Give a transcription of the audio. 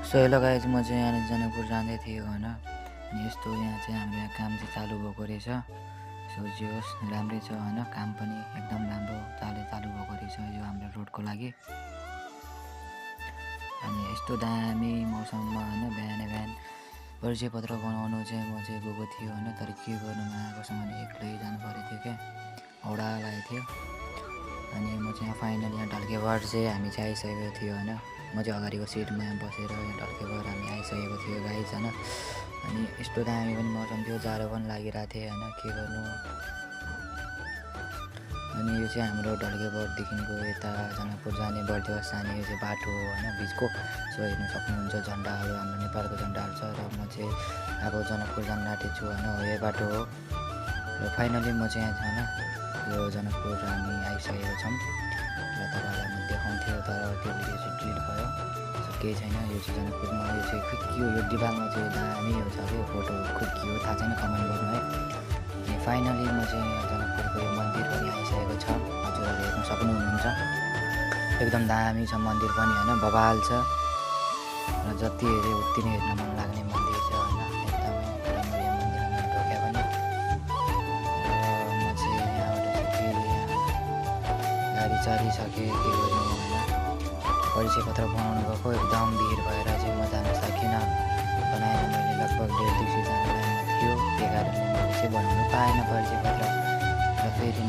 So hello guys, म चाहिँ यहाँ जनकपुर जाँदै थियो होइन। अनि यस्तो यहाँ चाहिँ हाम्रो यहाँ काम चाहिँ चालु भएको रहेछ। सो जे होस् राम्रै छ होइन, काम पनि एकदम राम्रो चालु भएको रहेछ यो हाम्रो रोडको लागि। अनि यस्तो दामी मौसममा होइन बिहान परिचय पत्र बनाउनु चाहिँ म चाहिँ गएको थियो होइन। तर के गर्नु आएकोसँग एक्लै जानु परेको थियो क्या, औडा लागेको थियो। अनि म चाहिँ फाइनल यहाँ ढल्केबाट चाहिँ हामी चाहिँ आइसकेको थियो होइन। म चाहिँ अगाडिको सिटमा बसेर यहाँ ढल्केबाट हामी आइसकेको थियो गाइज होइन। अनि यस्तो दामी पनि मौसम थियो, जाडो पनि लागिरहेको थियो होइन, के गर्नु। अनि यो चाहिँ हाम्रो ढल्केबरदेखिको यता जनकपुर जाने बर्दिवास जाने यो चाहिँ बाटो हो होइन, बिचको। सो हेर्नु सक्नुहुन्छ झन्डाहरू, हाम्रो नेपालको झन्डाहरू छ। र म चाहिँ अब जनकपुर जान आँटेको छु होइन, हो यो बाटो हो। र फाइनली म चाहिँ यहाँ होइन यो जनकपुर हामी आइसकेको छौँ। र तपाईँहरूलाई म देखाउँथ्यो तर त्यो भिडियो चाहिँ डिलिट भयो। सो केही छैन, यो चाहिँ जनकपुरमा यो चाहिँ खुक्कियो, यो दिवालमा चाहिँ दामी यो छ कि फोटो खुक्कियो, थाहा छैन कमेन्ट गर्नु है। अनि फाइनली म चाहिँ यहाँ जनकपुरको यो मन्दिर पनि आइसकेको छ, हजुरहरूले हेर्नु सक्नुहुन्छ। एकदम दामी छ मन्दिर पनि होइन, बबाल छ। र जति हेऱ्यो उति नै हेर्न मन लाग्ने मन्दिर छ होइन, एकदमै राम्रो यो मन्दिरमा ढोक्या पनि। र म चाहिँ यहाँबाट चाहिँ फेरि यहाँ गाडी चलिसकेँ, के गर्नु होइन। परिचय पत्र बनाउनु गएको, एकदम भिड भएर चाहिँ म जान सकिनँ। बनाएर मैले लगभग 1.5-200 जना लाइनमा थियो, त्यही कारणले मैले चाहिँ बनाउनु पाएन परिचय पत्र। र फेरि